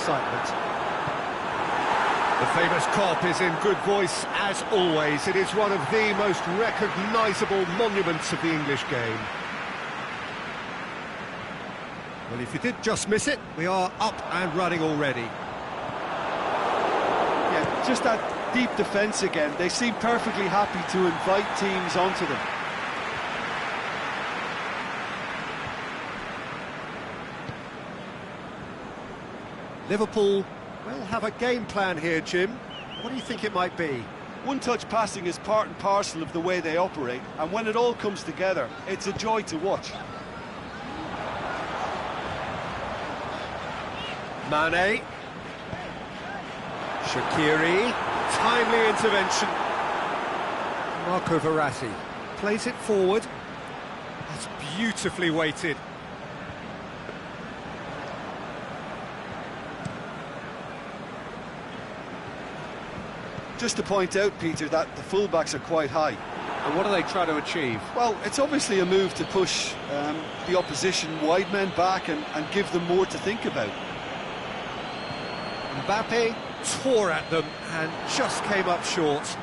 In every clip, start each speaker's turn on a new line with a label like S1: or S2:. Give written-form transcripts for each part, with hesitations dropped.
S1: excitement.
S2: The famous Kop is in good voice, as always. It is one of the most recognisable monuments of the English game. Well, if you did just miss it, we are up and running already.
S3: Yeah, just that deep defence again. They seem perfectly happy to invite teams onto them.
S2: Liverpool will have a game plan here, Jim. What do you think it might be?
S3: One-touch passing is part and parcel of the way they operate, and when it all comes together, it's a joy to watch.
S2: Mane. Shaqiri. Timely intervention. Marco Verratti plays it forward. That's beautifully weighted.
S3: Just to point out, Peter, that the fullbacks are quite high.
S2: And what do they try to achieve?
S3: Well, it's obviously a move to push the opposition wide men back and give them more to think about.
S2: Mbappe tore at them and just came up short.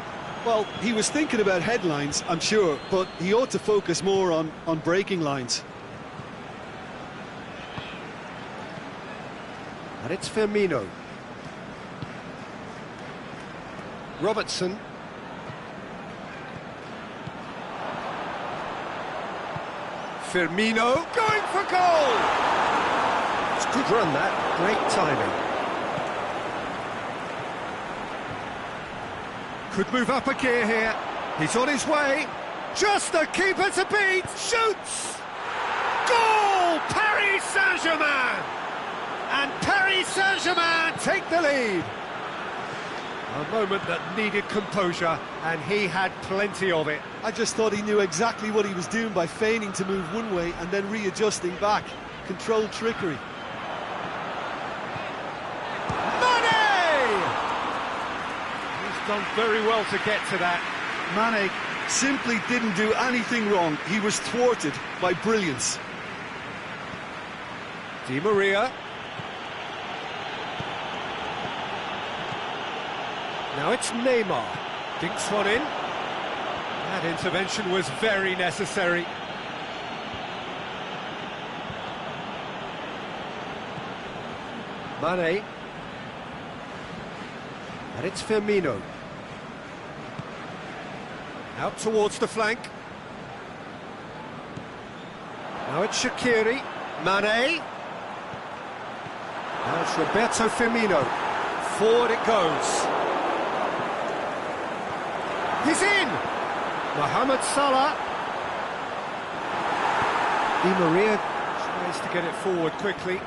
S3: Well, he was thinking about headlines, I'm sure, but he ought to focus more on breaking lines.
S2: And it's Firmino. Robertson. Firmino going for goal! It's a good run that, great timing. Could move up a gear here. He's on his way. Just the keeper to beat. Shoots! Goal! Paris Saint-Germain! And Paris Saint-Germain take the lead. A moment that needed composure, and he had plenty of it.
S3: I just thought he knew exactly what he was doing by feigning to move one way and then readjusting back. Controlled trickery.
S2: Done very well to get to that.
S3: Mane simply didn't do anything wrong. He was thwarted by brilliance.
S2: Di Maria. Now it's Neymar. Dinks one in. That intervention was very necessary. Mane. And it's Firmino. Out towards the flank. Now it's Shaqiri. Mane. Now it's Roberto Firmino. Forward it goes. He's in! Mohamed Salah. Di Maria tries to get it forward quickly.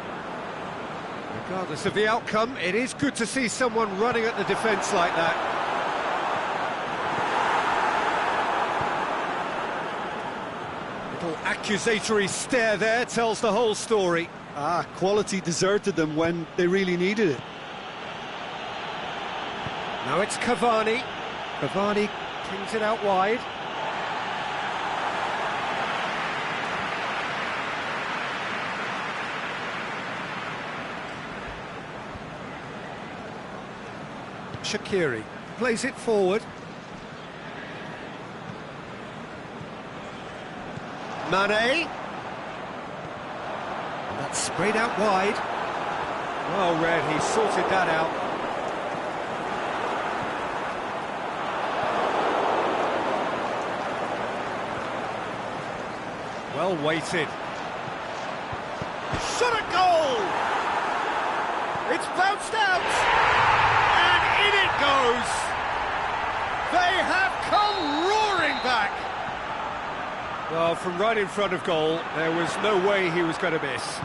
S2: Regardless of the outcome, it is good to see someone running at the defence like that. Little accusatory stare there tells the whole story.
S3: Quality deserted them when they really needed it.
S2: Now it's Cavani. Cavani kings it out wide. Shaqiri plays it forward. Mane. And that's sprayed out wide. Well read, he sorted that out. Well weighted. Shot a goal! It's bounced out! In it goes! They have come roaring back! Well, from right in front of goal, there was no way he was going to miss.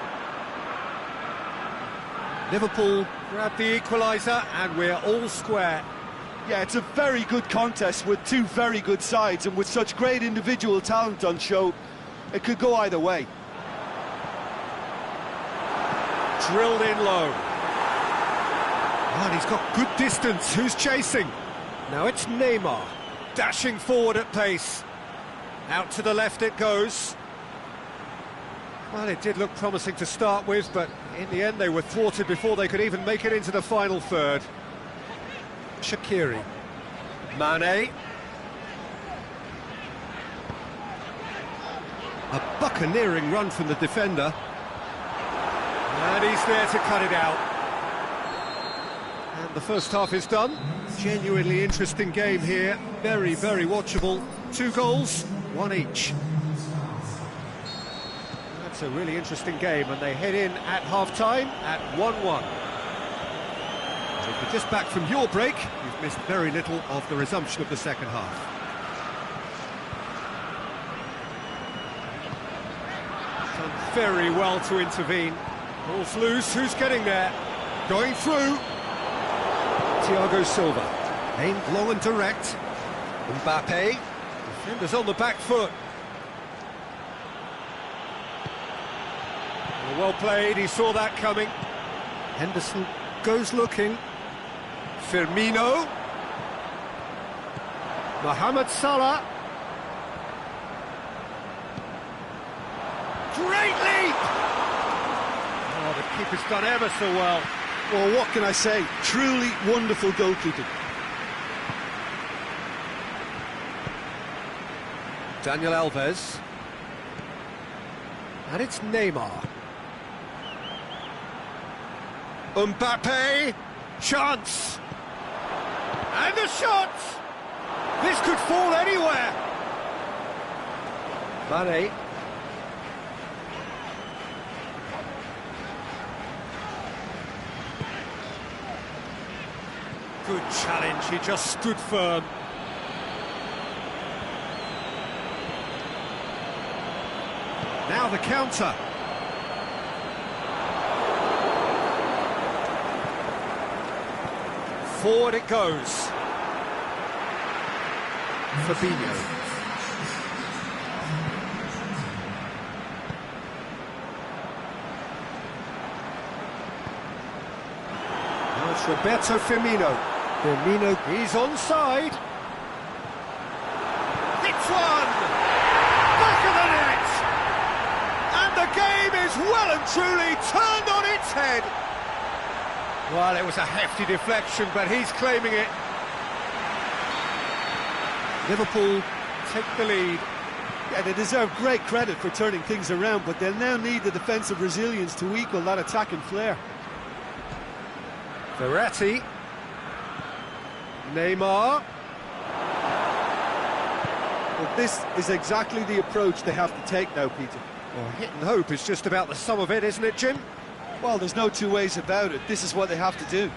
S2: Liverpool grabbed the equaliser, and we're all square.
S3: Yeah, it's a very good contest with two very good sides, and with such great individual talent on show, it could go either way.
S2: Drilled in low. And he's got good distance. Who's chasing? Now it's Neymar, dashing forward at pace. Out to the left it goes. Well, it did look promising to start with, but In the end, they were thwarted before they could even make it into the final third. Shaqiri. Mane. A buccaneering run from the defender. And he's there to cut it out. And the first half is done. Genuinely interesting game here. Very, very watchable. 2 goals, 1 each. That's a really interesting game, and they head in at half-time at 1-1. So if you're just back from your break, you've missed very little of the resumption of the second half. Done very well to intervene. Ball's loose, who's getting there? Going through. Thiago Silva. Aimed low and direct. Mbappe. Defenders on the back foot. Well played, he saw that coming. Henderson goes looking. Firmino. Mohamed Salah. Great leap! Oh, the keeper's done ever so well.
S3: Well, what can I say? Truly wonderful goalkeeping.
S2: Daniel Alves. And it's Neymar. Mbappe, chance, and the shot! This could fall anywhere. Mane. Good challenge, he just stood firm. Now the counter. Forward it goes. Fabinho. Now it's Roberto Firmino. Firmino, he's onside. Hits one! Back of the net! And the game is well and truly turned on its head. Well, it was a hefty deflection, but he's claiming it. Liverpool take the lead.
S3: Yeah, they deserve great credit for turning things around, but they'll now need the defensive resilience to equal that attacking flair.
S2: Verratti. Neymar.
S3: But this is exactly the approach they have to take now, Peter.
S2: Well, hit and hope is just about the sum of it, isn't it, Jim?
S3: Well, there's no two ways about it. This is what they have to do.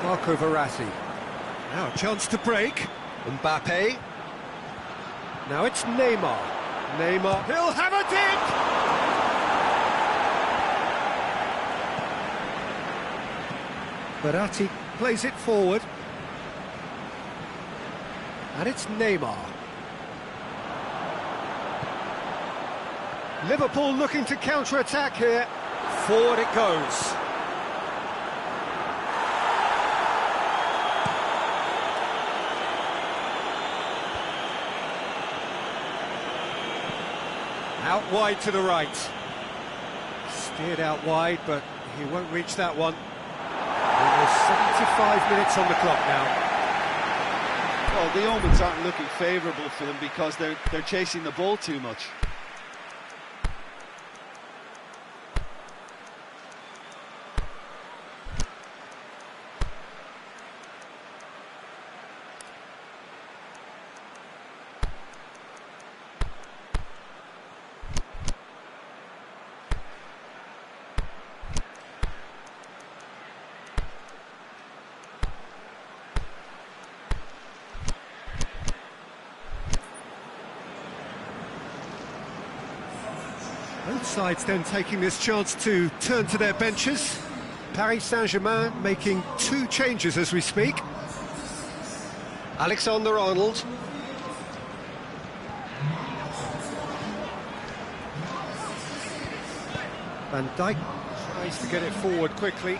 S2: Marco Verratti. Now a chance to break. Mbappe. Now it's Neymar. Neymar. He'll have a dip! Verratti plays it forward. And it's Neymar. Liverpool looking to counter-attack here. Forward it goes. Out wide to the right. Steered out wide, but he won't reach that one. There's 75 minutes on the clock now.
S3: Well, the omens aren't looking favourable for them because they're chasing the ball too much.
S2: Both sides then taking this chance to turn to their benches. Paris Saint-Germain making 2 changes as we speak. Alexander-Arnold. Van Dijk tries to get it forward quickly.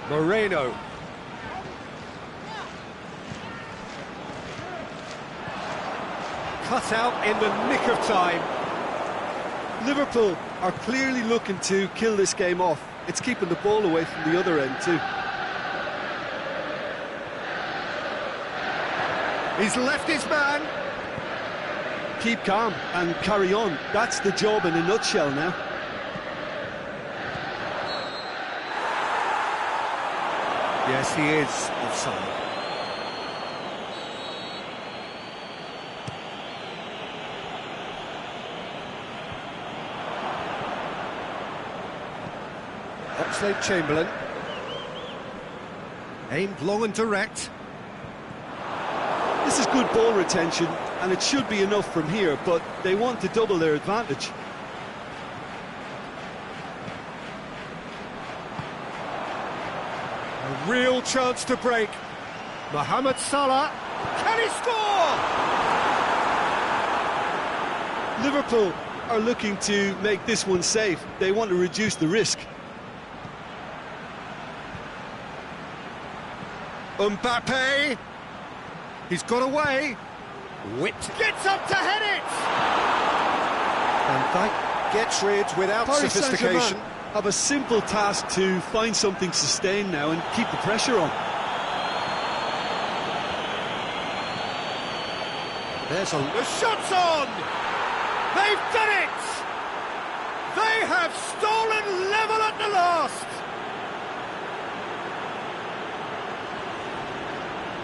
S2: Moreno. cut out in the nick of time.
S3: Liverpool are clearly looking to kill this game off. It's keeping the ball away from the other end too.
S2: He's left his man.
S3: Keep calm and carry on. That's the job in a nutshell now.
S2: Yes, he is offside. Oxlade-Chamberlain. Aimed long and direct.
S3: This is good ball retention, and it should be enough from here, but they want to double their advantage.
S2: A real chance to break. Mohamed Salah. Can he score?
S3: Liverpool are looking to make this one safe. They want to reduce the risk.
S2: Mbappe. He's got away. Whipped. Gets up to head it. And that gets rid without
S3: Paris
S2: sophistication.
S3: Saint-Germain have a simple task to find something sustained now and keep the pressure on.
S2: There's the shot's on. They've done it. They have stolen level at the last.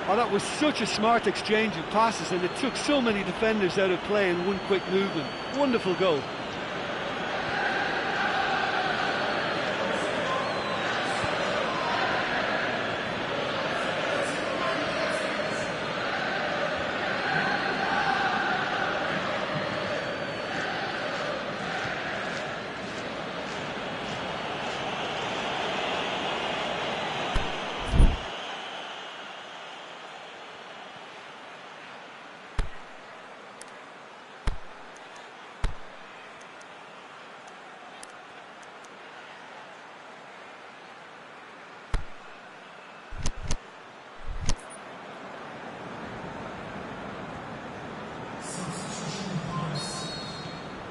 S3: Oh, that was such a smart exchange of passes, and it took so many defenders out of play in one quick movement. Wonderful goal.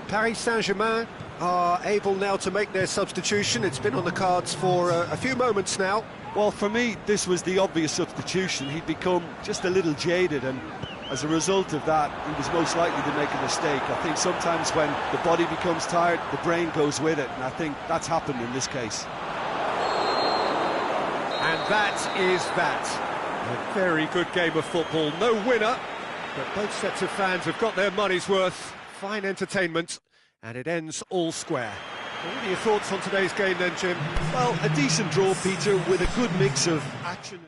S2: Paris Saint-Germain are able now to make their substitution. It's been on the cards for a few moments now.
S3: Well, for me, this was the obvious substitution. He'd become just a little jaded, and as a result of that, he was most likely to make a mistake. I think sometimes when the body becomes tired, the brain goes with it, and I think that's happened in this case.
S2: And that is that. A very good game of football. No winner, but both sets of fans have got their money's worth. Fine entertainment, and it ends all square. What are your thoughts on today's game then, Jim?
S3: Well, a decent draw, Peter, with a good mix of action.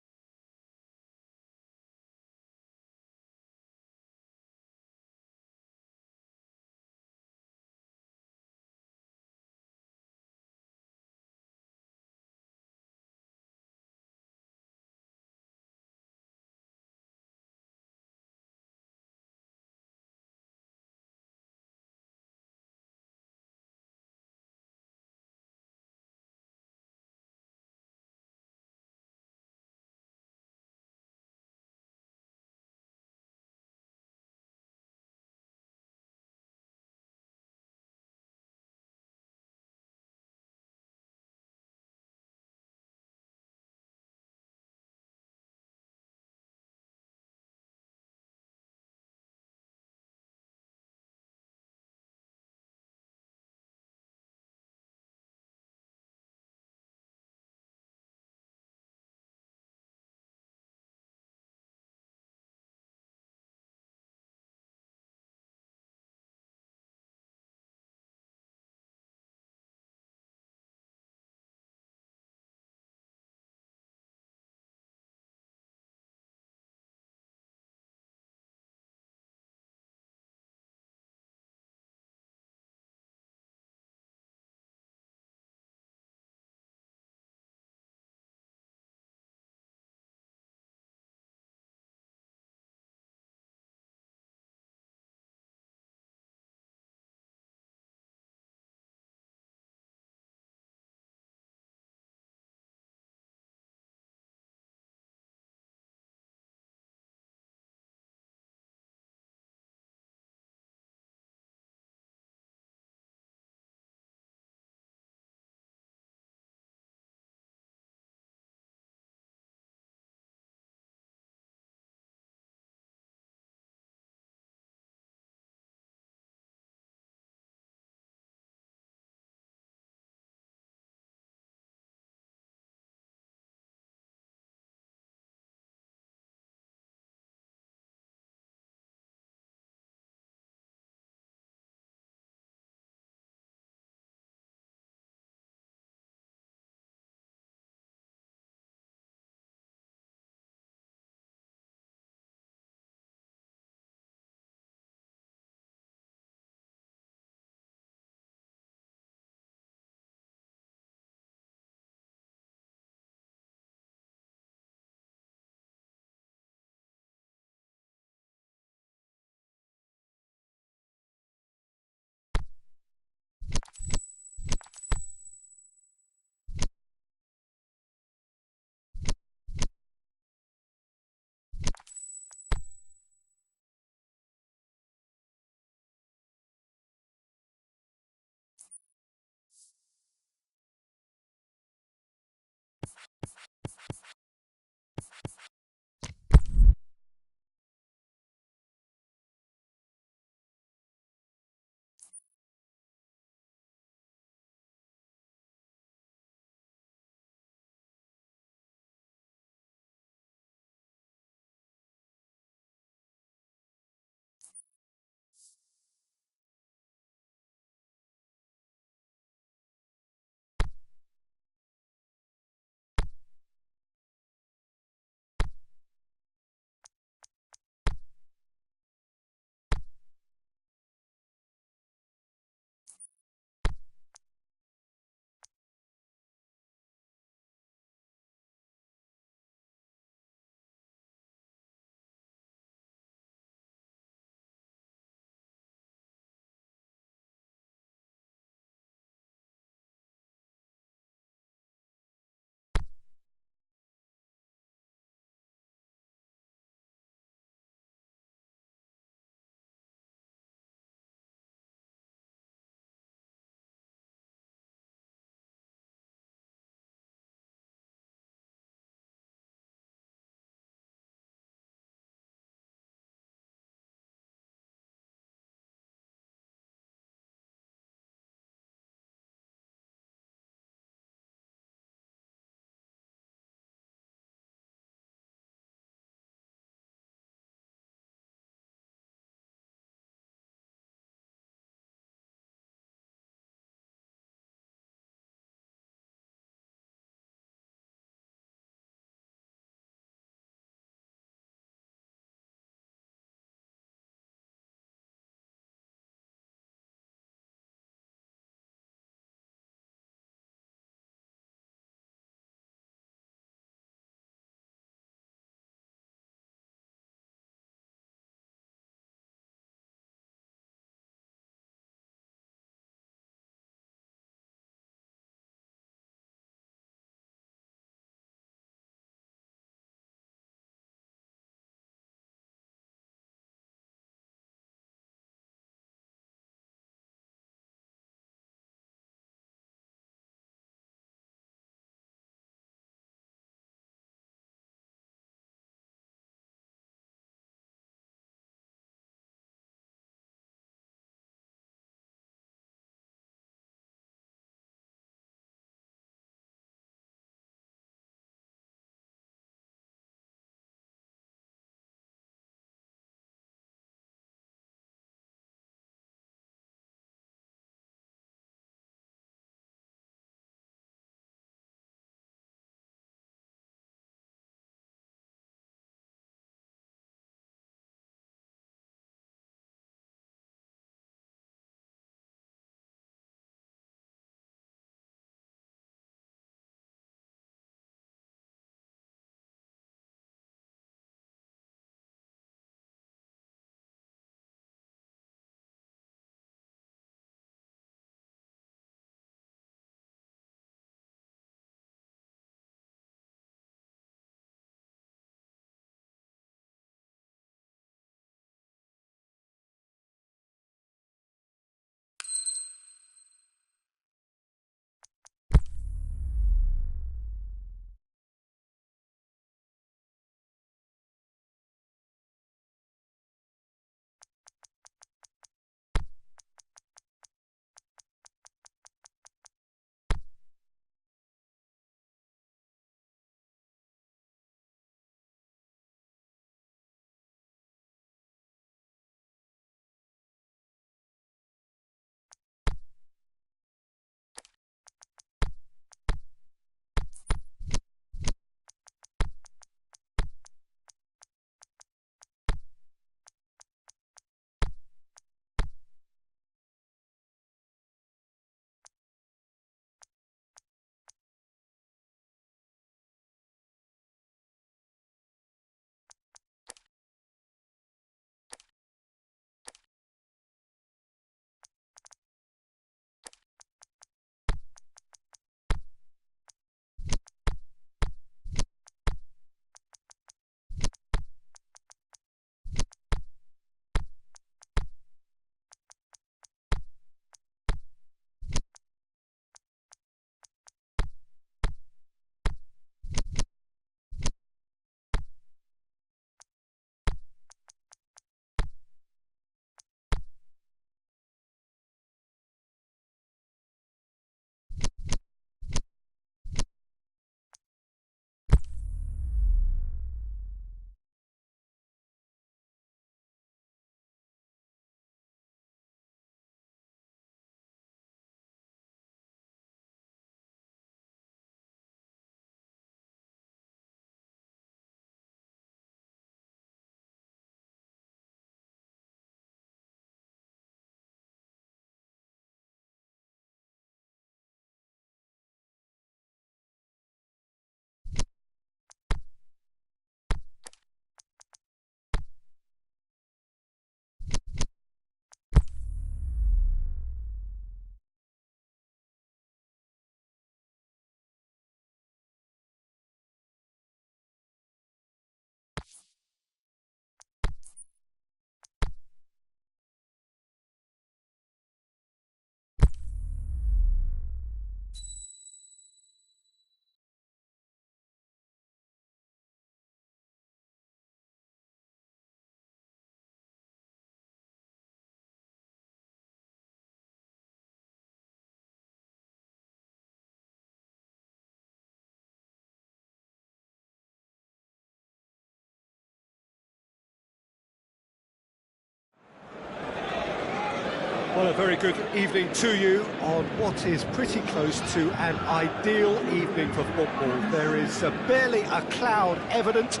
S2: Well, a very good evening to you on what is pretty close to an ideal evening for football. There is barely a cloud evident.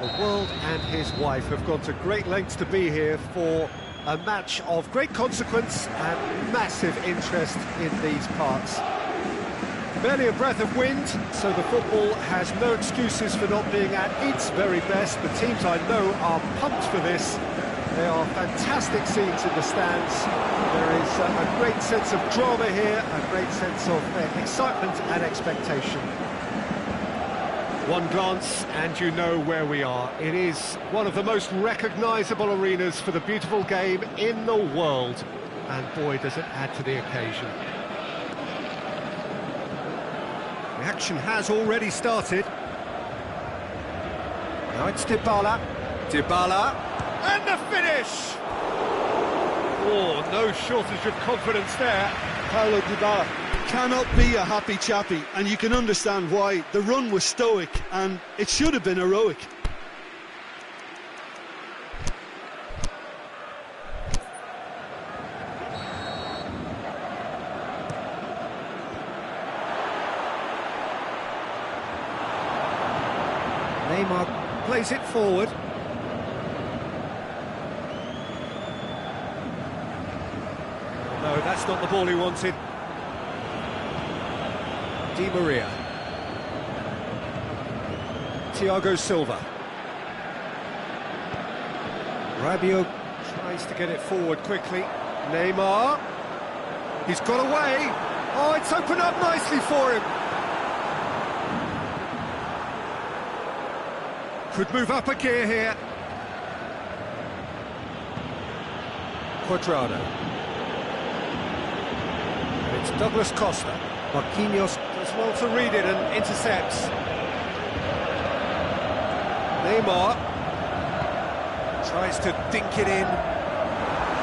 S2: The world and his wife have gone to great lengths to be here for a match of great consequence and massive interest in these parts. Barely a breath of wind, so the football has no excuses for not being at its very best. The teams I know are pumped for this. There are fantastic scenes in the stands. There is a great sense of drama here, a great sense of excitement and expectation. One glance and you know where we are. It is one of the most recognisable arenas for the beautiful game in the world. And boy, does it add to the occasion. The action has already started. Now it's Dybala. Dybala. And the finish! Oh, no shortage of confidence there.
S3: Paulo Dybala cannot be a happy chappy, and you can understand why. The run was stoic, and it should have been heroic.
S2: Neymar plays it forward. No, that's not the ball he wanted. Di Maria. Thiago Silva. Rabiot tries to get it forward quickly. Neymar. He's got away. Oh, it's opened up nicely for him. Could move up a gear here. Cuadrado. It's Douglas Costa. Marquinhos does well to read it and intercepts. Neymar tries to dink it in.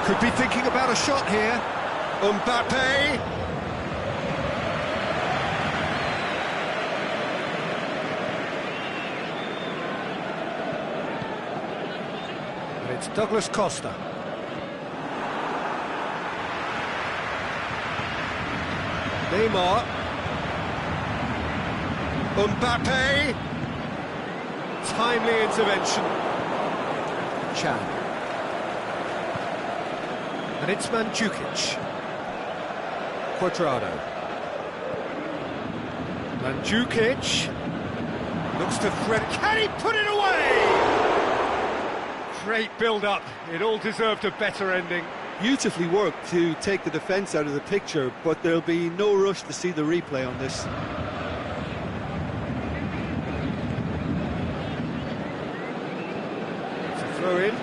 S2: Could be thinking about a shot here. Mbappe. And it's Douglas Costa. Neymar. Mbappe. Timely intervention. Chan. And it's Mandzukic. Cuadrado. Mandzukic. Looks to thread. Can he put it away? Great build-up. It all deserved a better ending.
S3: Beautifully worked to take the defence out of the picture, but there'll be no rush to see the replay on this.
S2: It's a throw in.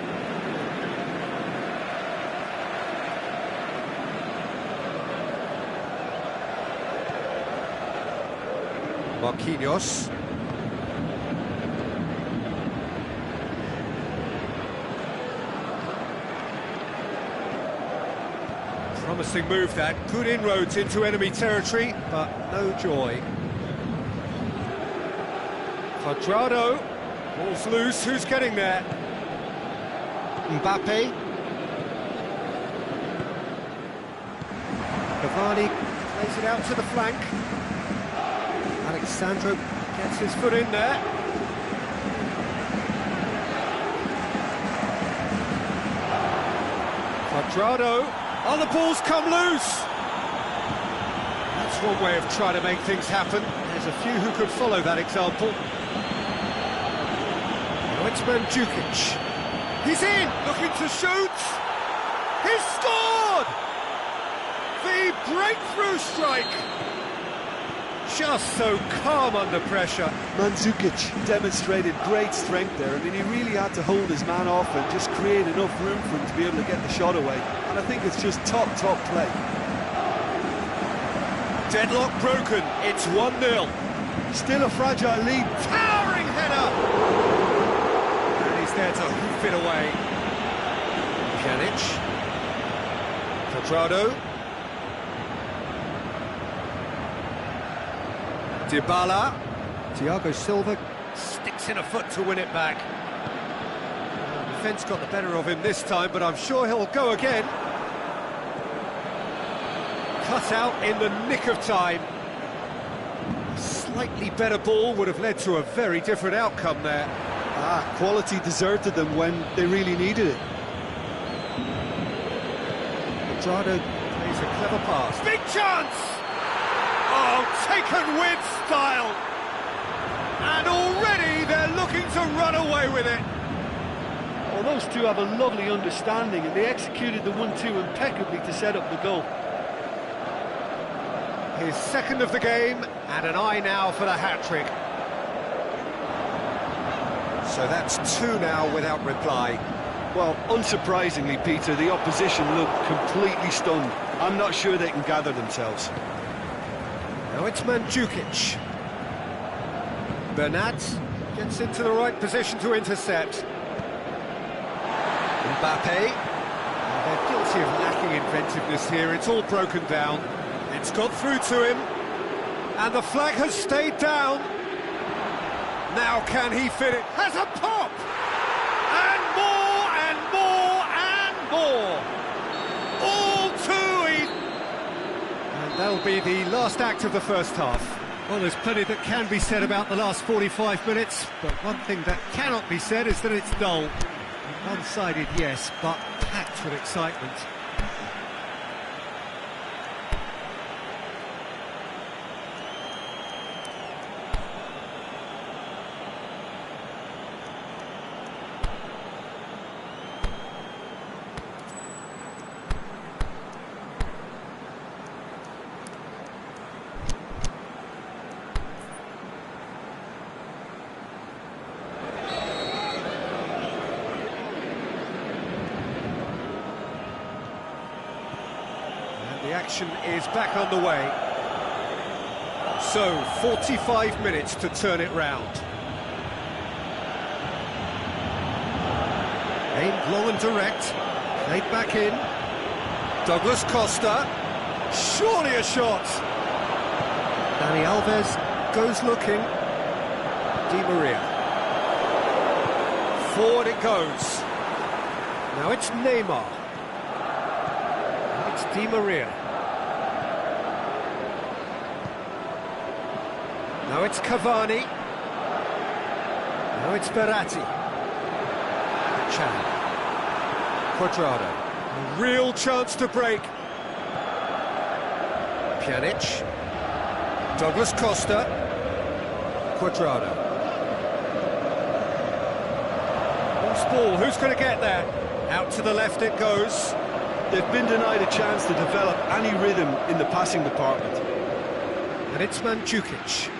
S2: Marquinhos. Promising move that, good inroads into enemy territory, but no joy. Cuadrado, ball's loose, who's getting there? Mbappe. Cavani plays it out to the flank. Alexandro gets his foot in there. Cuadrado. Oh, the ball's come loose! That's one way of trying to make things happen. There's a few who could follow that example. Now it's Mandzukic. He's in, looking to shoot! He's scored! The breakthrough strike! Just so calm under pressure.
S3: Mandzukic demonstrated great strength there. I mean, he really had to hold his man off and just create enough room for him to be able to get the shot away. And I think it's just top play.
S2: Deadlock broken, it's 1-0.
S3: Still a fragile lead.
S2: Towering header! And he's there to hoof it away. Pjanic. Cuadrado. Dybala. Thiago Silva sticks in a foot to win it back. Defence got the better of him this time, but I'm sure he'll go again. cut out in the nick of time. A slightly better ball would have led to a very different outcome there.
S3: Quality deserted them when they really needed it.
S2: Quadrado plays a clever pass. Big chance! Oh, taken with style. And already they're looking to run away with it.
S3: Well, those two have a lovely understanding, and they executed the 1-2 impeccably to set up the goal.
S2: His second of the game, and an eye now for the hat-trick. So that's two now without reply.
S3: Well, unsurprisingly, Peter, the opposition looked completely stunned. I'm not sure they can gather themselves.
S2: Now it's Mandzukic. Bernat gets into the right position to intercept. Mbappe. They're guilty of lacking inventiveness here. It's all broken down. It's got through to him. And the flag has stayed down. Now can he fit it? Has a pop! And more, and more, and more! All too easy! And that'll be the last act of the first half. Well, there's plenty that can be said about the last 45 minutes, but one thing that cannot be said is that it's dull. One-sided, yes, but packed with excitement. The action is back underway. So, 45 minutes to turn it round. Aimed long and direct. Played back in. Douglas Costa. Surely a shot. Dani Alves goes looking. Di Maria. Forward it goes. Now it's Neymar. It's Di Maria. Now it's Cavani. Now it's Verratti. Chan. Quadrado. A real chance to break. Pjanic. Douglas Costa. Quadrado. Loose ball, who's going to get there? Out to the left it goes.
S3: They've been denied a chance to develop any rhythm in the passing department.
S2: And it's Mandzukic.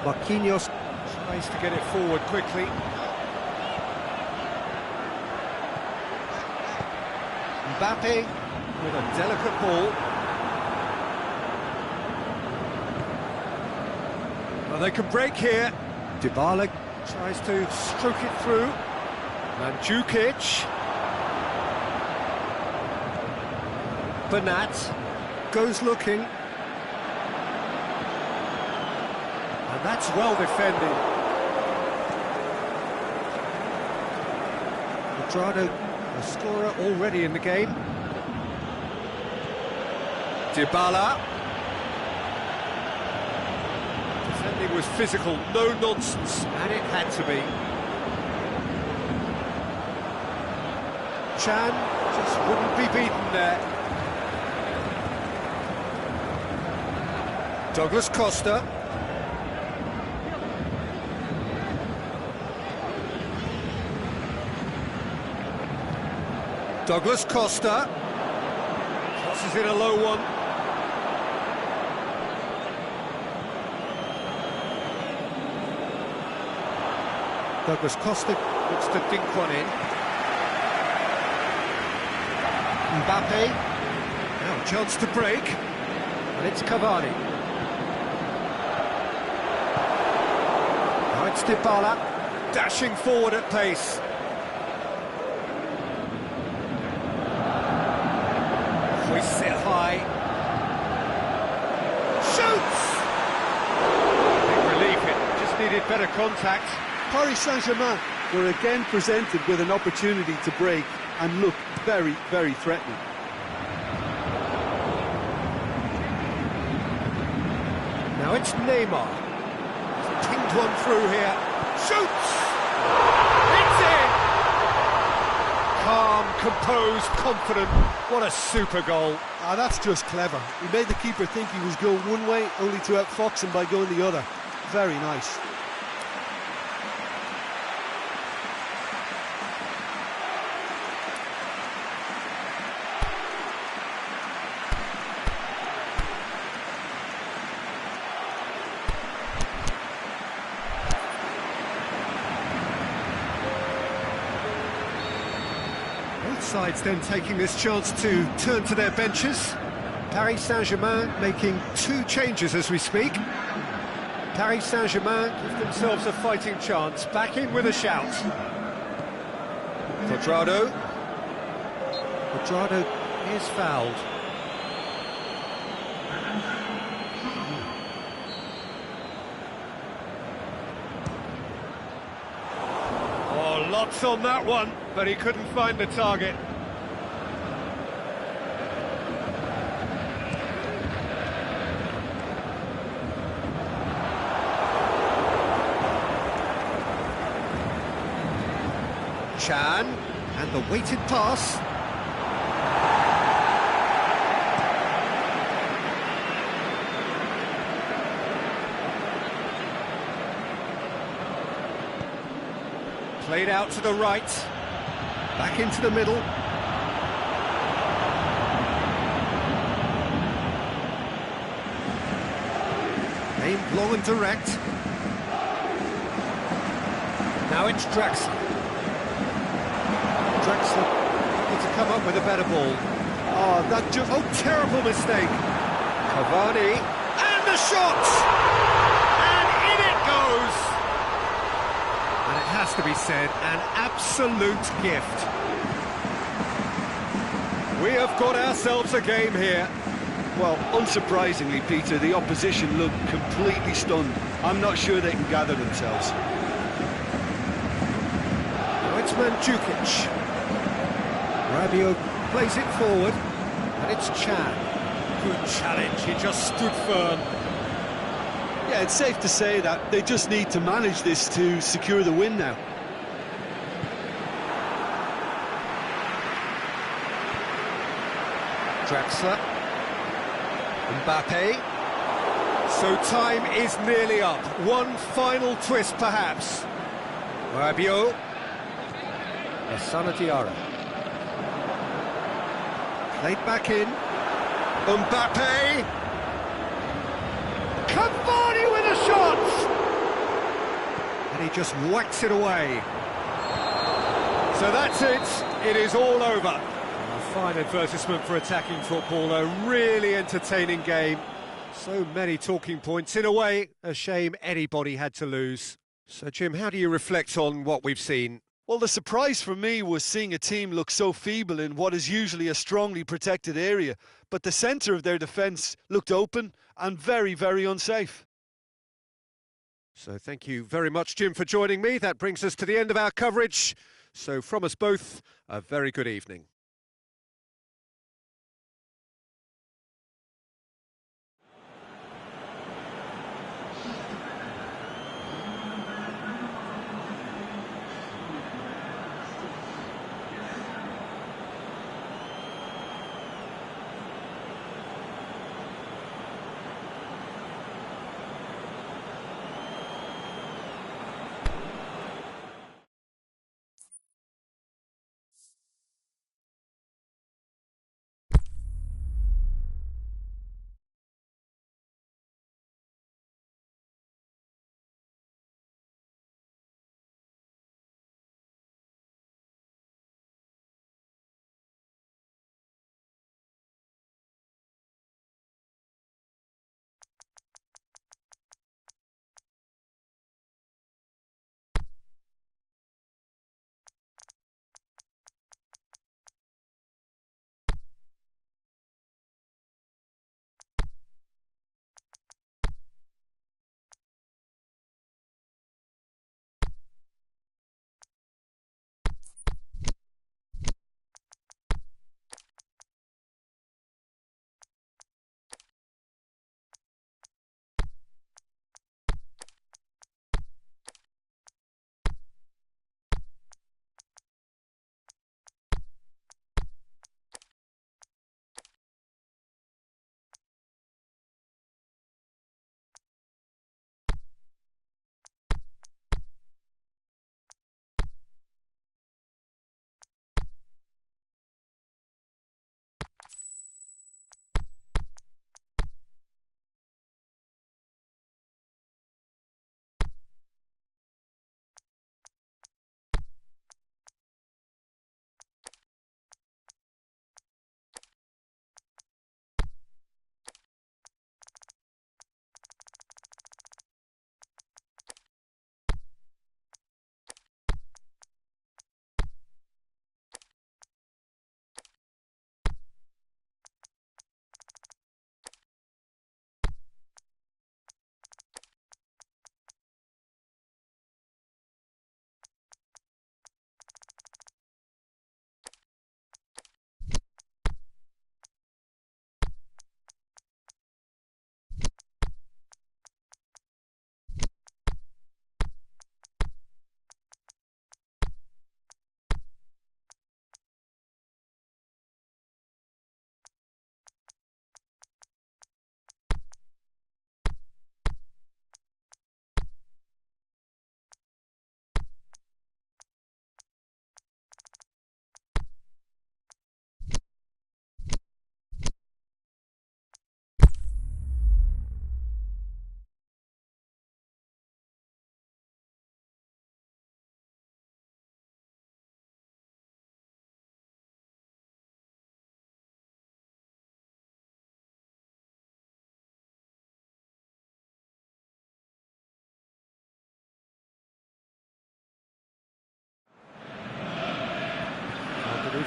S2: Marquinhos tries to get it forward quickly. Mbappe with a delicate ball. Well, they can break here. Dybala tries to stroke it through. Mandzukic. Bernat goes looking. And that's well defended. Quadrado, the scorer already in the game. Dybala. Defending was physical, no nonsense, and it had to be. Chan just wouldn't be beaten there. Douglas Costa. Douglas Costa. Crosses in a low one. Douglas Costa looks to dink one in. Mbappe. Now a chance to break. And it's Cavani. Now it's Dybala. Dashing forward at pace. We sit high. Shoots! Big relief, it just needed better contact.
S3: Paris Saint-Germain were again presented with an opportunity to break and look very, very threatening.
S2: Now it's Neymar. He's pinged one through here. Shoots! It's in! Calm, composed, confident. What a super goal.
S3: Ah, that's just clever. He made the keeper think he was going one way, only to outfox him by going the other. Very nice.
S2: Both sides then taking this chance to turn to their benches. Paris Saint-Germain making 2 changes as we speak. Paris Saint-Germain give themselves a fighting chance, back in with a shout. Cuadrado. Cuadrado is fouled. Oh, lots on that one, but he couldn't find the target. Chan, and the weighted pass. Played out to the right, back into the middle. Aimed long and direct. Now it's Draxler. Draxler able to come up with a better ball. Oh, terrible mistake. Cavani, and the shot! And in it goes! And it has to be said, an absolute gift. We have got ourselves a game here.
S3: Well, unsurprisingly, Peter, the opposition look completely stunned. I'm not sure they can gather themselves.
S2: Now it's Mandzukic. Rabiot plays it forward, and it's Chan. Good challenge, he just stood firm.
S3: Yeah, it's safe to say that they just need to manage this to secure the win now.
S2: Draxler. Mbappe. So time is nearly up. One final twist, perhaps. Rabiot. Lassana Diarra. Played back in. Mbappe. Cavani with a shot! And he just whacks it away. So that's it. It is all over. A fine advertisement for attacking football. A really entertaining game. So many talking points. In a way, a shame anybody had to lose. So, Jim, how do you reflect on what we've seen?
S3: Well, the surprise for me was seeing a team look so feeble in what is usually a strongly protected area, but the centre of their defence looked open and very, very unsafe.
S2: So thank you very much, Jim, for joining me. That brings us to the end of our coverage. So from us both, a very good evening.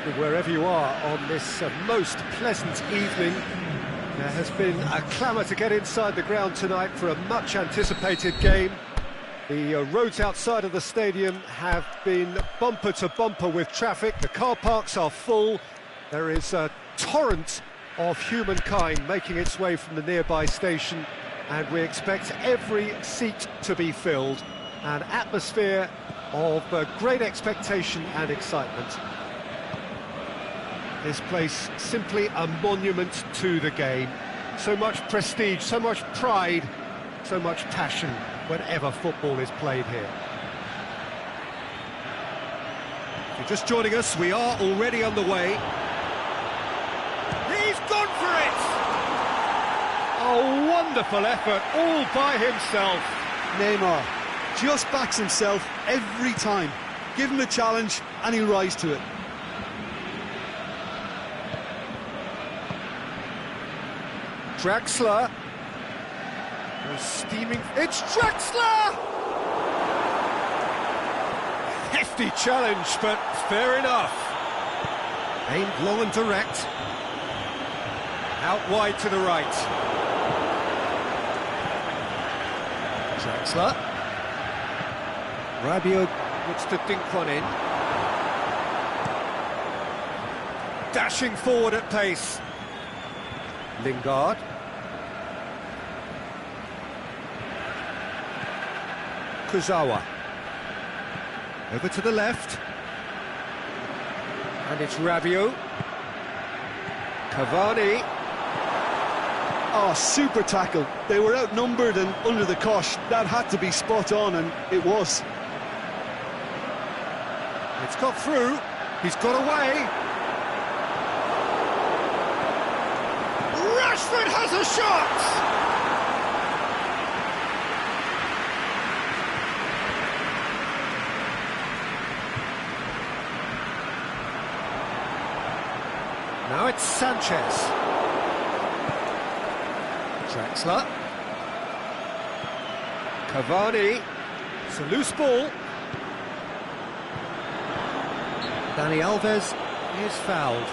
S2: evening, wherever you are, on this most pleasant evening. There has been a clamour to get inside the ground tonight for a much-anticipated game. The roads outside of the stadium have been bumper to bumper with traffic. The car parks are full. There is a torrent of humankind making its way from the nearby station, and we expect every seat to be filled. An atmosphere of great expectation and excitement. This place simply a monument to the game. So much prestige, so much pride, so much passion whenever football is played here. If you're just joining us, we are already underway. He's gone for it! A wonderful effort, all by himself.
S3: Neymar just backs himself every time. Give him a challenge and he'll rise to it.
S2: Draxler. Oh, steaming. It's Draxler! Hefty challenge, but fair enough. Aimed long and direct. Out wide to the right. Draxler. Rabiot looks to dink one in. Dashing forward at pace. Lingard. Kurzawa. Over to the left. And it's Rabiot. Cavani.
S3: Oh, super tackle. They were outnumbered and under the cosh. That had to be spot on, and it was.
S2: It's got through. He's got away. Rashford has a shot! Now it's Sanchez. Draxler. Cavani. It's a loose ball. Dani Alves is fouled.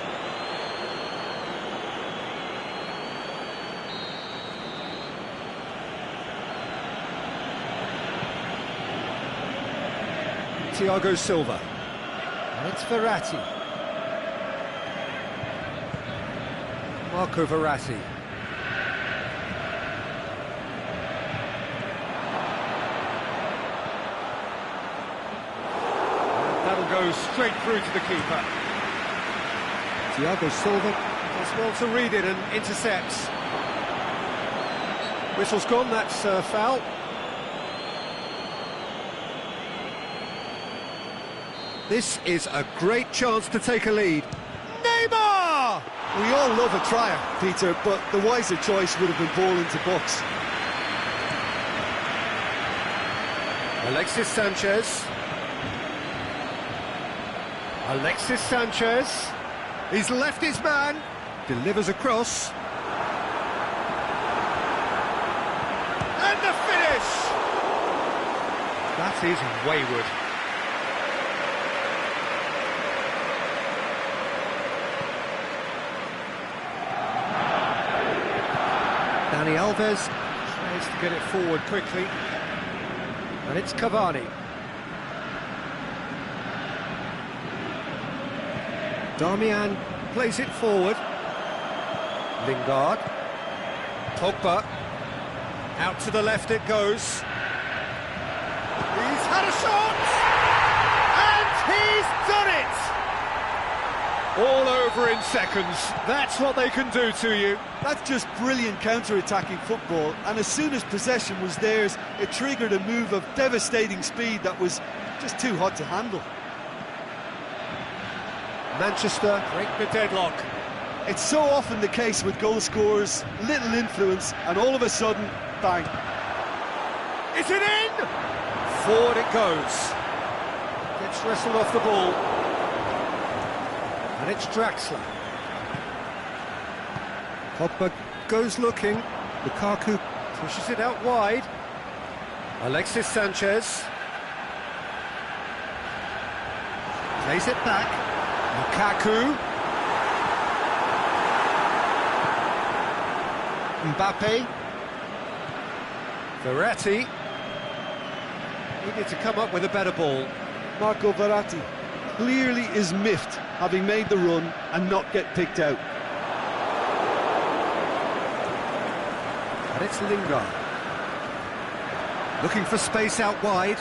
S2: Thiago Silva. And it's Verratti. Marco Verratti. That'll go straight through to the keeper. Thiago Silva does well to read it and intercepts. Whistle's gone, that's foul. This is a great chance to take a lead. Neymar!
S3: We all love a trier, Peter, but the wiser choice would have been ball into box.
S2: Alexis Sanchez. Alexis Sanchez. He's left his man. Delivers across. And the finish! That is wayward. Dani Alves tries to get it forward quickly. And it's Cavani. Darmian plays it forward. Lingard. Pogba. Out to the left it goes. He's had a shot! And he's done it! All over in seconds. That's what they can do to you.
S3: That's just brilliant counter-attacking football, and as soon as possession was theirs, it triggered a move of devastating speed that was just too hot to handle. Manchester break the deadlock. It's so often the case with goal scorers, little influence, and all of a sudden, bang.
S2: Is it in? Forward it goes. Gets wrestled off the ball. And it's Draxler. Pogba goes looking. Lukaku pushes it out wide. Alexis Sanchez. Plays it back. Lukaku. Mbappe. Verratti. Needed to come up with a better ball.
S3: Marco Verratti clearly is miffed having made the run and not get picked out.
S2: And it's Lingard. Looking for space out wide.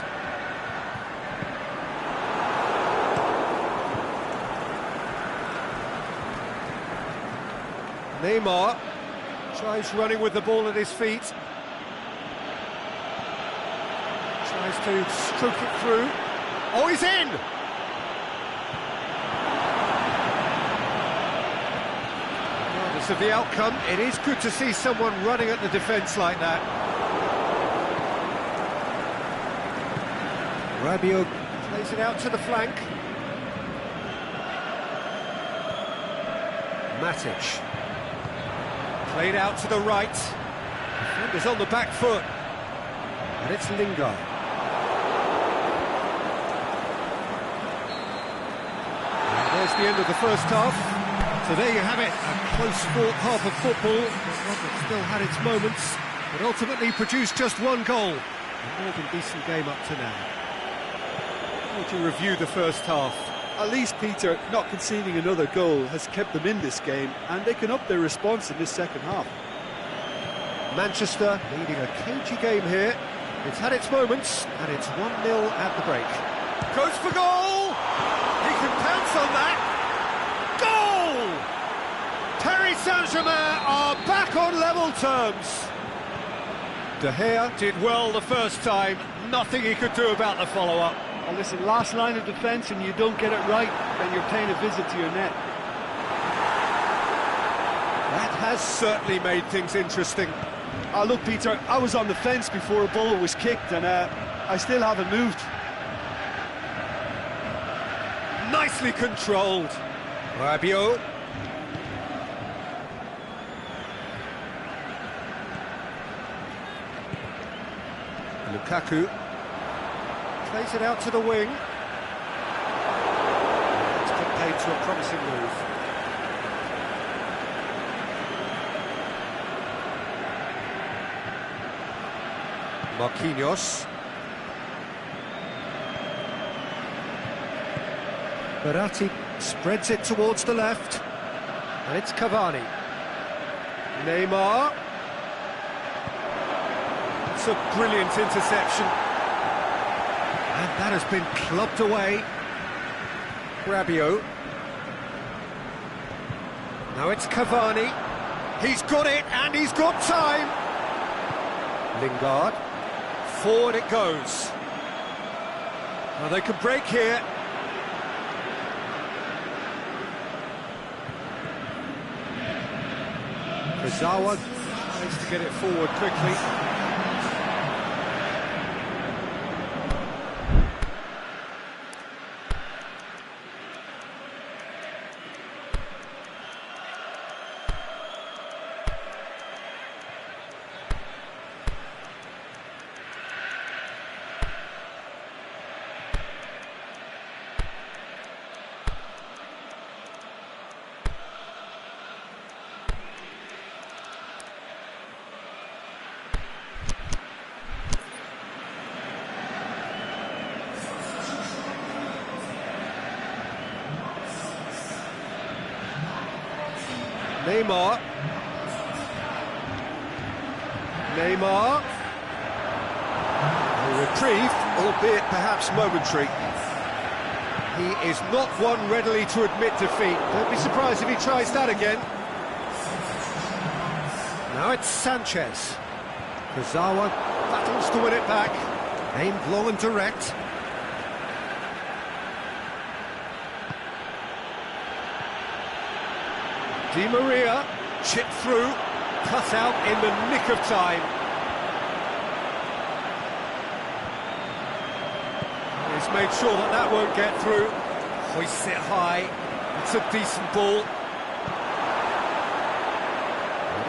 S2: Neymar tries running with the ball at his feet. Tries to stroke it through. Oh, he's in! Regardless of the outcome, it is good to see someone running at the defence like that. Rabiot plays it out to the flank. Matic. Played out to the right. Defender's on the back foot. And it's Lingard. And there's the end of the first half. So there you have it, a close-fought half of football, but one that still had its moments, but ultimately produced just one goal. A more than decent game up to now. How would you review the first half?
S3: At least, Peter, not conceding another goal has kept them in this game, and they can up their response in this second half.
S2: Manchester leading a cagey game here. It's had its moments, and it's 1-0 at the break. Goes for goal! He can pounce on that. Goal! Paris Saint-Germain are back on level terms. De Gea did well the first time. Nothing he could do about the follow-up.
S3: Well, listen, last line of defence and you don't get it right, then you're paying a visit to your net.
S2: That has certainly made things interesting.
S3: Look, Peter, I was on the fence before a ball was kicked, and I still haven't moved.
S2: Nicely controlled. Rabiot. Lukaku. Plays it out to the wing. It's been paid to a promising move. Marquinhos. Verratti spreads it towards the left. And it's Cavani. Neymar. It's a brilliant interception. And that has been clubbed away. Rabiot. Now it's Cavani. He's got it, and he's got time. Lingard. Forward it goes. Well, they could break here. Kurzawa tries to get it forward quickly. Neymar. Neymar. A reprieve, albeit perhaps momentary. He is not one readily to admit defeat. Don't be surprised if he tries that again. Now it's Sanchez. Kurzawa battles to win it back. Aimed long and direct. Di Maria, chipped through, cut out in the nick of time. He's made sure that that won't get through. Hoists it high, it's a decent ball.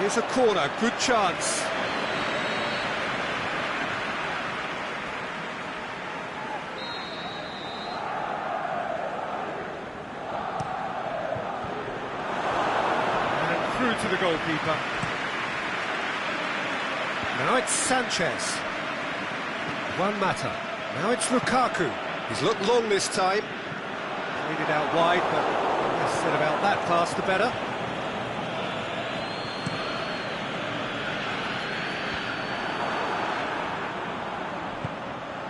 S2: Here's a corner, good chance. to the goalkeeper. Now it's Sanchez. Juan Mata. Now it's Lukaku. He's looked long this time. Played it out wide, but the less said about that pass, the better.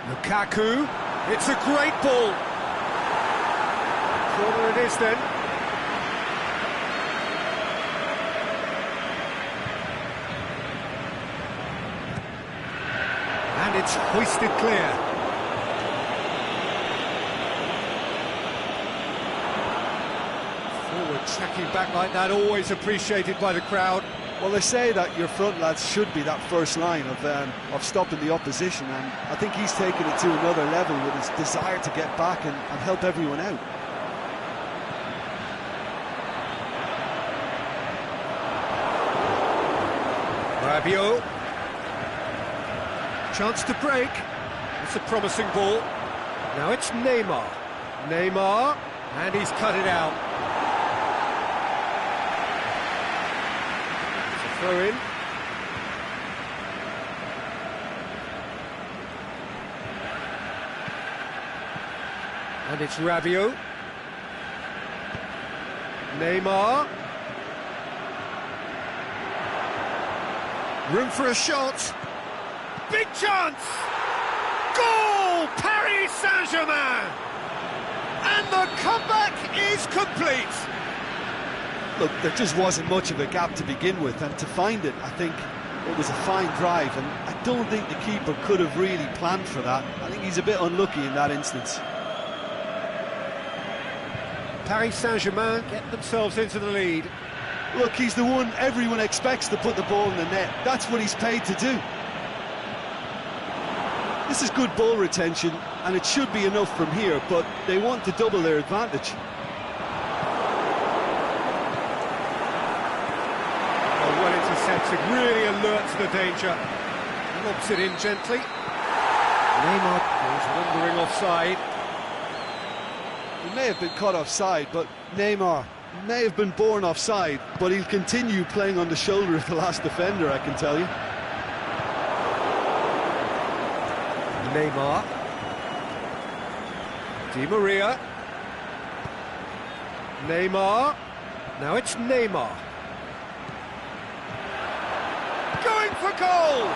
S2: Lukaku. It's a great ball. Corner it is then. And it's hoisted clear. Forward tracking back like that, always appreciated by the crowd.
S3: Well, they say that your front lads should be that first line of stopping the opposition, and I think he's taken it to another level with his desire to get back and help everyone out.
S2: Rabiot. Chance to break. It's a promising ball. Now it's Neymar. Neymar, and he's cut it out. It's a throw in. And it's Rabiot. Neymar. Room for a shot. Big chance! Goal! Paris Saint-Germain! And the comeback is complete!
S3: Look, there just wasn't much of a gap to begin with, and to find it, I think it was a fine drive, and I don't think the keeper could have really planned for that. I think he's a bit unlucky in that instance.
S2: Paris Saint-Germain get themselves into the lead.
S3: Look, he's the one everyone expects to put the ball in the net. That's what he's paid to do. This is good ball retention, and it should be enough from here, but they want to double their advantage.
S2: Well intercepted, really alert to the danger. Lobs it in gently. Neymar is wandering offside.
S3: He may have been caught offside, but Neymar may have been born offside, but he'll continue playing on the shoulder of the last defender, I can tell you.
S2: Neymar. Di Maria. Neymar. Now it's Neymar. Going for goal!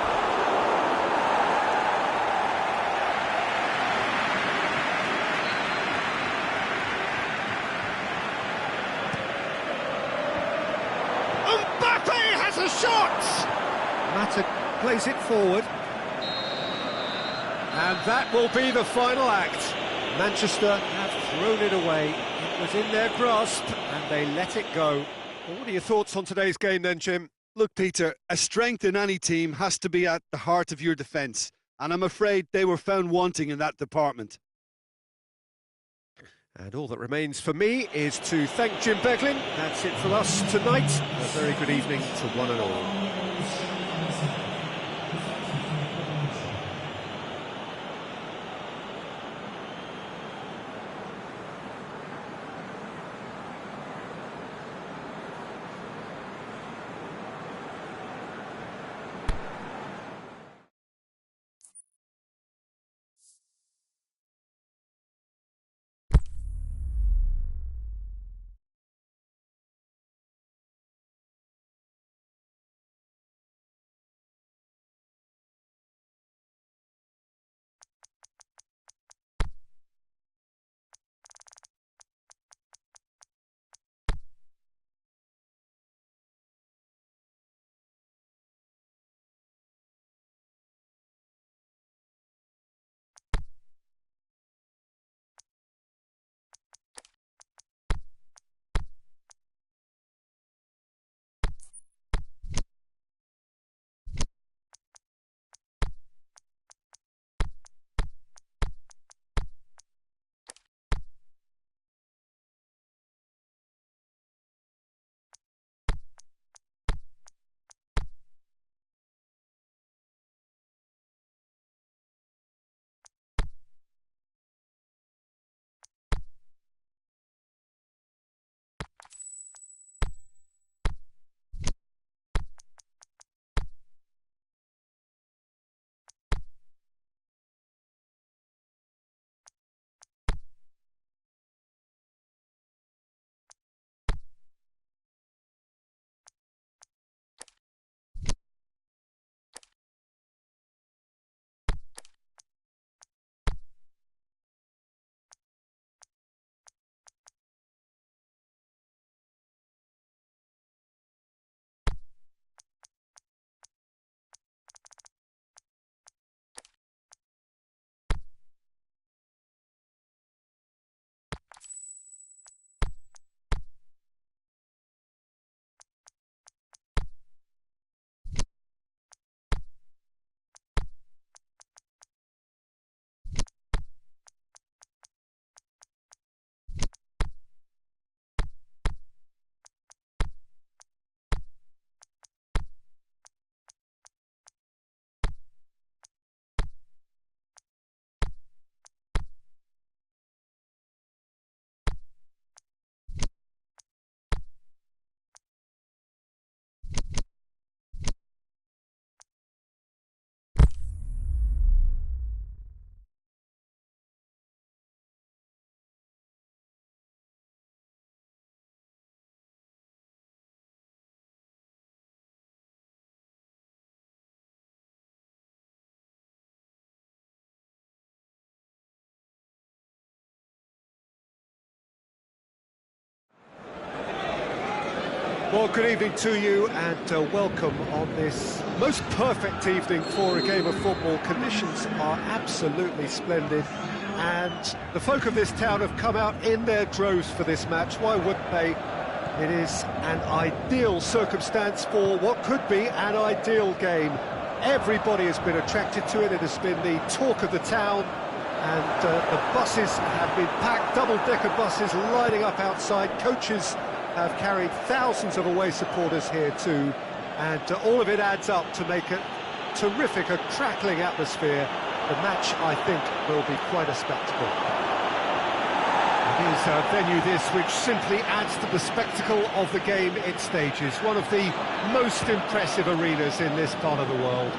S2: Mbappe has a shot! Mata plays it forward. And that will be the final act. Manchester have thrown it away. It was in their grasp, and they let it go. Well, what are your thoughts on today's game then, Jim?
S3: Look, Peter, a strength in any team has to be at the heart of your defence, and I'm afraid they were found wanting in that department.
S2: And all that remains for me is to thank Jim Beglin. That's it for us tonight. A very good evening to one and all. Well, good evening to you and welcome on this most perfect evening for a game of football. Conditions are absolutely splendid and the folk of this town have come out in their droves for this match. Why wouldn't they? It is an ideal circumstance for what could be an ideal game. Everybody has been attracted to it. It has been the talk of the town and the buses have been packed, double-decker buses lining up outside. Coaches have carried thousands of away supporters here too, and all of it adds up to make a terrific, a crackling atmosphere. The match, I think, will be quite a spectacle. It is a venue this which simply adds to the spectacle of the game it stages. One of the most impressive arenas in this part of the world.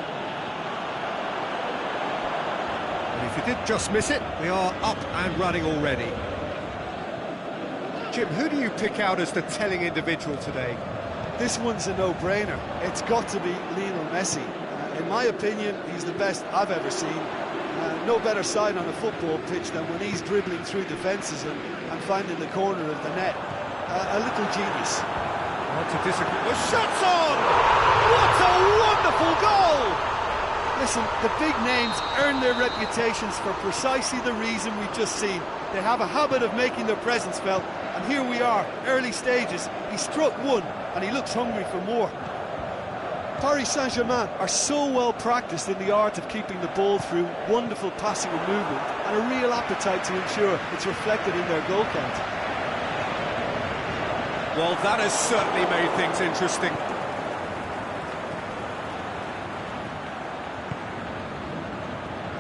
S2: And if you did just miss it, we are up and running already. Jim, who do you pick out as the telling individual today?
S3: This one's a no-brainer. It's got to be Lionel Messi. In my opinion, he's the best I've ever seen. No better sign on a football pitch than when he's dribbling through defences and finding the corner of the net. A little genius.
S2: Not to disagree. The shot's on! What a wonderful goal!
S3: Listen, the big names earn their reputations for precisely the reason we've just seen. They have a habit of making their presence felt, and here we are, early stages. He struck one, and he looks hungry for more. Paris Saint-Germain are so well practiced in the art of keeping the ball through, wonderful passing and movement, and a real appetite to ensure it's reflected in their goal count.
S2: Well, that has certainly made things interesting.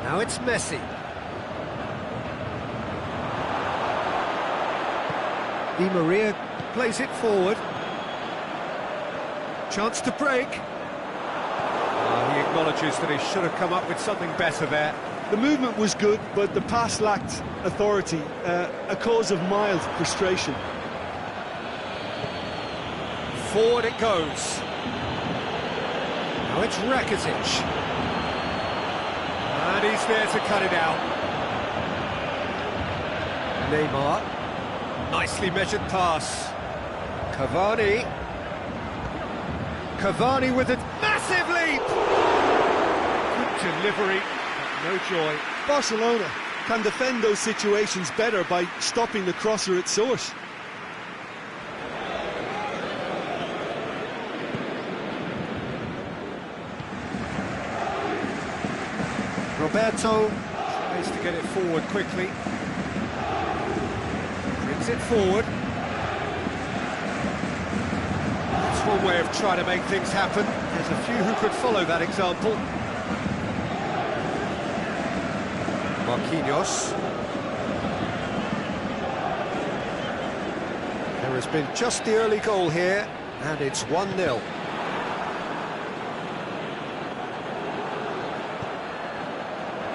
S2: Now it's Messi. Di Maria plays it forward. Chance to break. He acknowledges that he should have come up with something better there.
S3: The movement was good, but the pass lacked authority, a cause of mild frustration.
S2: Forward it goes. Now it's Rakitic. And he's there to cut it out. Neymar. Nicely measured pass. Cavani. Cavani with a massive leap! Good delivery, but no joy.
S3: Barcelona can defend those situations better by stopping the crosser at source.
S2: Roberto tries to get it forward quickly. Brings it forward. That's one way of trying to make things happen. There's a few who could follow that example. Marquinhos. There has been just the early goal here, and it's 1-0.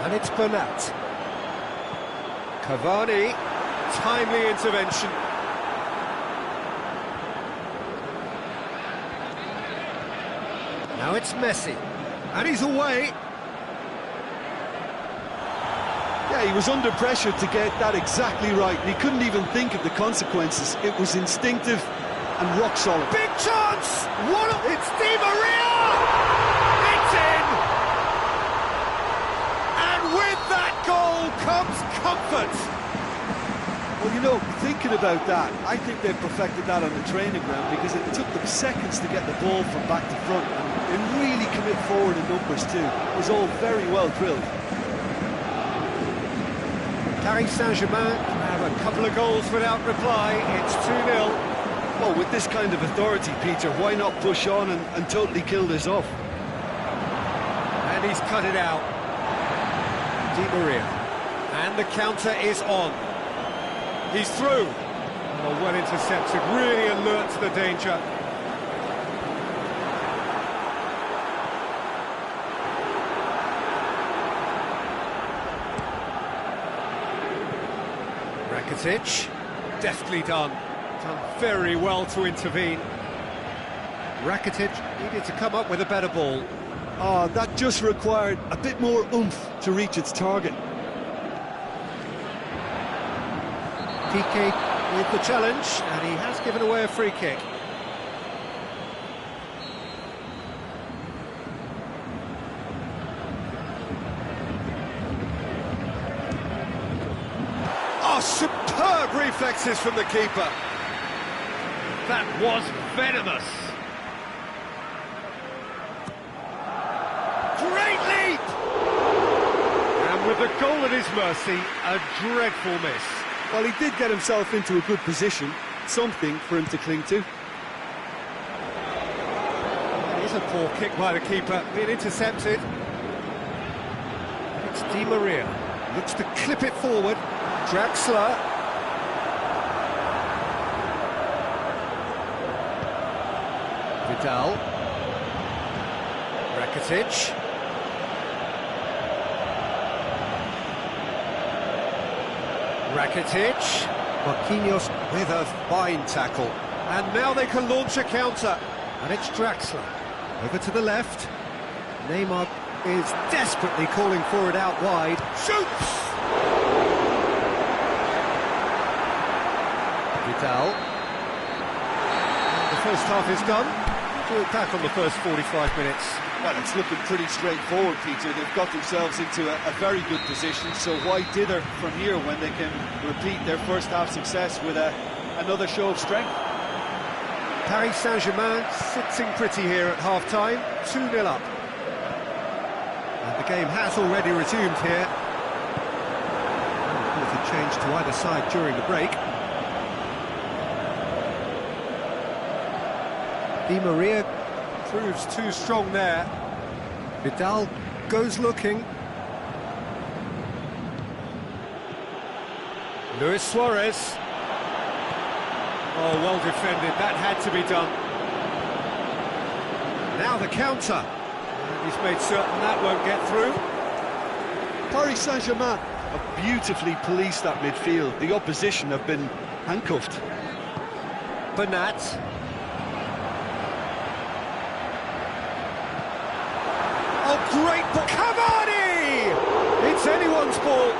S2: And it's Bernat. Cavani, timely intervention. Now it's Messi, and he's away.
S3: Yeah, he was under pressure to get that exactly right, and he couldn't even think of the consequences. It was instinctive and rock solid.
S2: Big chance! It's Di Maria! It's in! And with that goal comes comfort.
S3: Well, you know, thinking about that, I think they perfected that on the training ground because it took them seconds to get the ball from back to front and really commit forward in numbers too. It was all very well drilled.
S2: Paris Saint-Germain have a couple of goals without reply. It's 2-0.
S3: Well, with this kind of authority, Peter, why not push on and totally kill this off?
S2: And he's cut it out. Di Maria. And the counter is on. He's through. Well intercepted, really alert to the danger. Rakitic, deftly done very well to intervene. Rakitic needed to come up with a better ball.
S3: Oh, that just required a bit more oomph to reach its target.
S2: Piqué with the challenge, and he has given away a free kick. Oh, superb reflexes from the keeper. That was venomous. Great leap! And with the goal at his mercy, a dreadful miss.
S3: Well, he did get himself into a good position, something for him to cling to.
S2: It is a poor kick by the keeper, being intercepted. It's Di Maria, looks to clip it forward. Draxler. Vidal. Rakitic. Rakitic. Marquinhos with a fine tackle. And now they can launch a counter. And it's Draxler. Over to the left. Neymar is desperately calling for it out wide. Shoots! Vidal. The first half is done. We'll look back on the first 45 minutes.
S3: Well, it's looking pretty straightforward, Peter. They've got themselves into a very good position, so why dither from here when they can repeat their first half success with another show of strength?
S2: Paris Saint-Germain sitting pretty here at half-time, 2-0 up. And the game has already resumed here. With a change to either side during the break. Di Maria proves too strong there. Vidal goes looking. Luis Suarez. Oh, well defended, that had to be done. Now the counter. And he's made certain that won't get through.
S3: Paris Saint-Germain have beautifully policed that midfield. The opposition have been handcuffed.
S2: Bernat. Oh, great ball! Cavani! It's anyone's ball.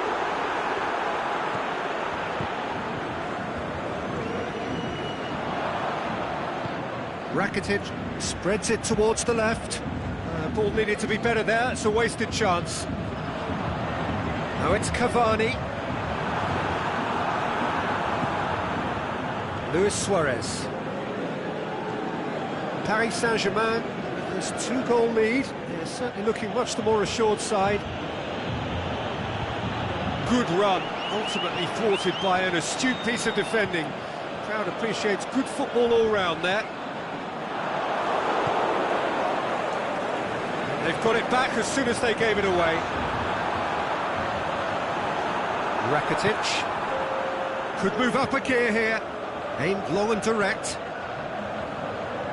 S2: Rakitic spreads it towards the left. Ball needed to be better there, it's a wasted chance. Now it's Cavani. Luis Suarez. Paris Saint-Germain, there's 2-goal lead. They're certainly looking much the more assured side. Good run, ultimately thwarted by an astute piece of defending. The crowd appreciates good football all round there. They've got it back as soon as they gave it away. Rakitic could move up a gear here. Aimed long and direct.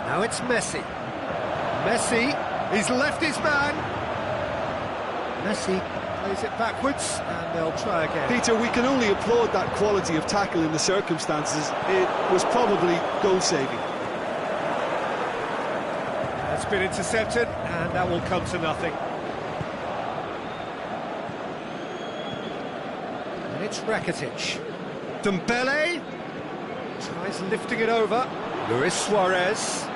S2: Now it's Messi. Messi, he's left his man. Messi plays it backwards, and they'll try again.
S3: Peter, we can only applaud that quality of tackle in the circumstances. It was probably goal-saving.
S2: It's been intercepted, and that will come to nothing. And it's Rakitic. Dembele tries lifting it over. Luis Suarez.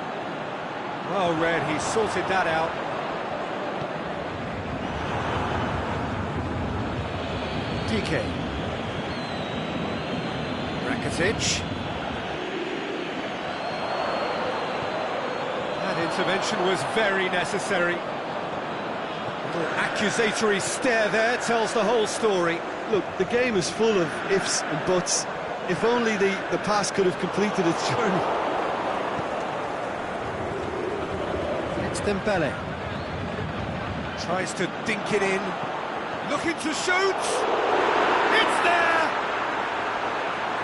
S2: Well read, he sorted that out. DK. Rakitic. That intervention was very necessary. A little accusatory stare there tells the whole story.
S3: Look, the game is full of ifs and buts. If only the pass could have completed its journey.
S2: It's Dembele. Tries to dink it in. Looking to shoot! It's there!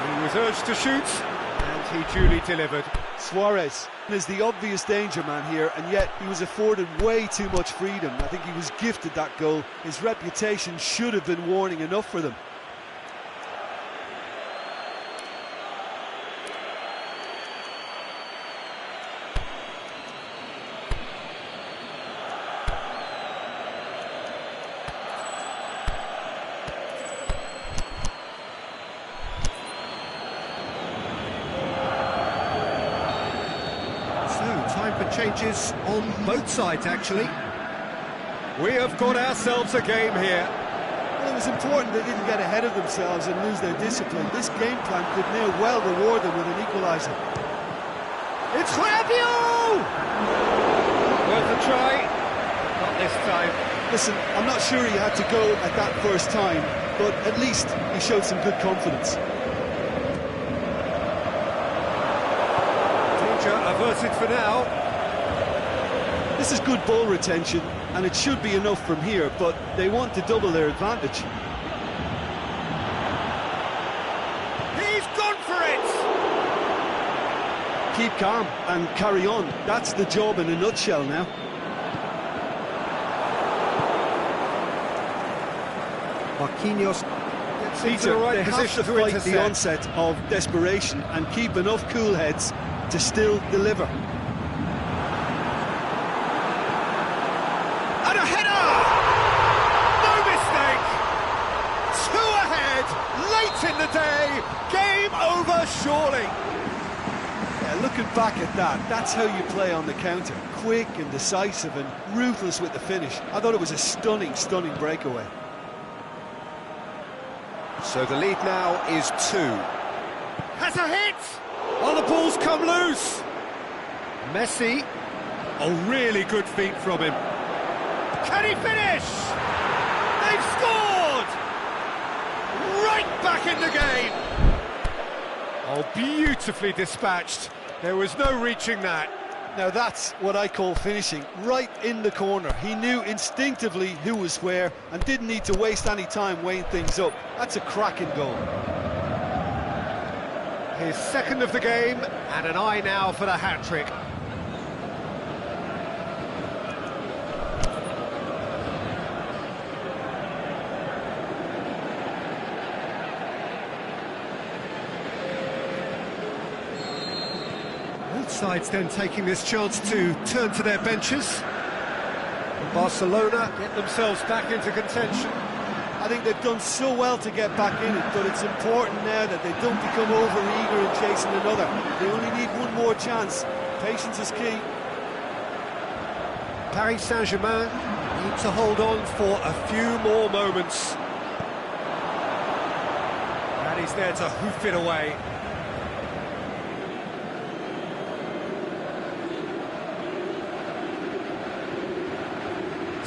S2: He was urged to shoot, and he duly delivered.
S3: Suarez is the obvious danger man here, and yet he was afforded way too much freedom. I think he was gifted that goal. His reputation should have been warning enough for them.
S2: Changes on both sides, actually. We have got ourselves a game here.
S3: Well, it was important they didn't get ahead of themselves and lose their discipline. This game plan could now well reward them with an equaliser.
S2: It's Rabiot! Worth a try. Not this time.
S3: Listen, I'm not sure he had to go at that first time, but at least he showed some good confidence.
S2: Danger averted for now.
S3: This is good ball retention, and it should be enough from here, but they want to double their advantage.
S2: He's gone for it!
S3: Keep calm and carry on. That's the job in a nutshell now.
S2: Marquinhos gets into
S3: Peter,
S2: the right
S3: they
S2: position
S3: have to
S2: to
S3: fight
S2: intercept.
S3: the onset of desperation and keep enough cool heads to still deliver.
S2: And a header! No mistake! Two ahead, late in the day, game over surely.
S3: Yeah, looking back at that, that's how you play on the counter. Quick and decisive and ruthless with the finish. I thought it was a stunning, stunning breakaway.
S2: So the lead now is 2. Has a hit! Oh, the ball's come loose! Messi. Oh, really good feet from him. Can he finish? They've scored! Right back in the game! Oh, beautifully dispatched. There was no reaching that.
S3: Now that's what I call finishing, right in the corner. He knew instinctively who was where and didn't need to waste any time weighing things up. That's a cracking goal.
S2: His second of the game, and an eye now for the hat-trick. Both sides then taking this chance to turn to their benches. Barcelona get themselves back into contention.
S3: I think they've done so well to get back in it, but it's important now that they don't become over-eager in chasing another. They only need one more chance. Patience is key.
S2: Paris Saint-Germain need to hold on for a few more moments. And he's there to hoof it away.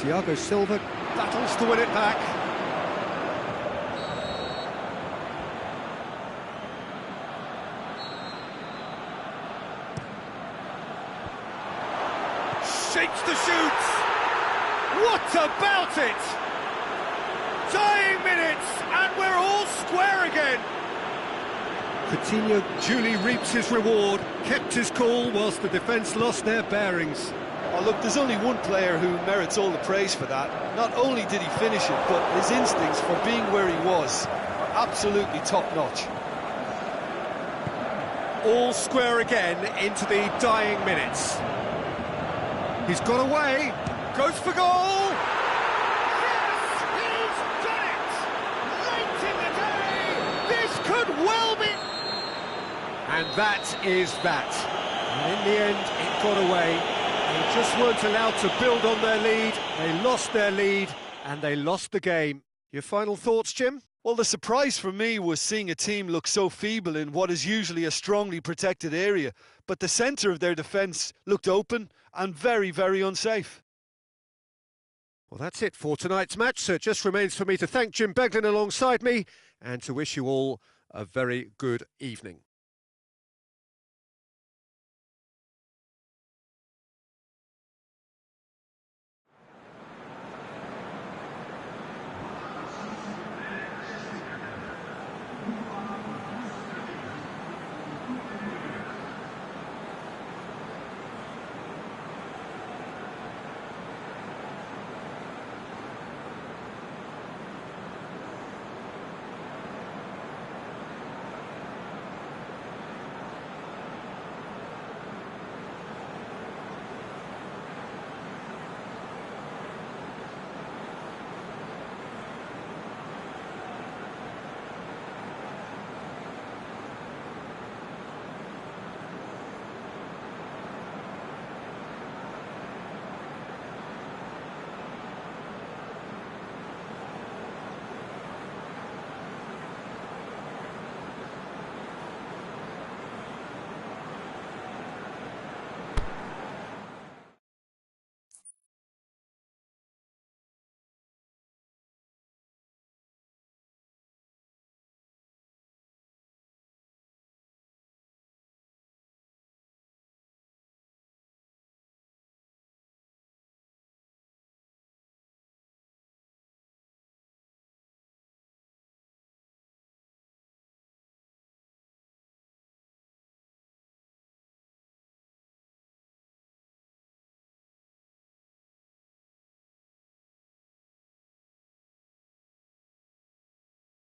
S2: Thiago Silva battles to win it back. Shakes to shoot! What about it? Dying minutes, and we're all square again. Coutinho duly reaps his reward, kept his cool whilst the defence lost their bearings.
S3: Oh, look, there's only one player who merits all the praise for that. Not only did he finish it, but his instincts for being where he was are absolutely top-notch.
S2: All square again into the dying minutes. He's got away, goes for goal! Yes, he's done it! Late in the day, this could well be... And that is that. And in the end, it got away. They just weren't allowed to build on their lead, they lost their lead, and they lost the game. Your final thoughts, Jim?
S3: Well, the surprise for me was seeing a team look so feeble in what is usually a strongly protected area, but the centre of their defence looked open and very, very unsafe.
S2: Well, that's it for tonight's match, so it just remains for me to thank Jim Beglin alongside me and to wish you all a very good evening.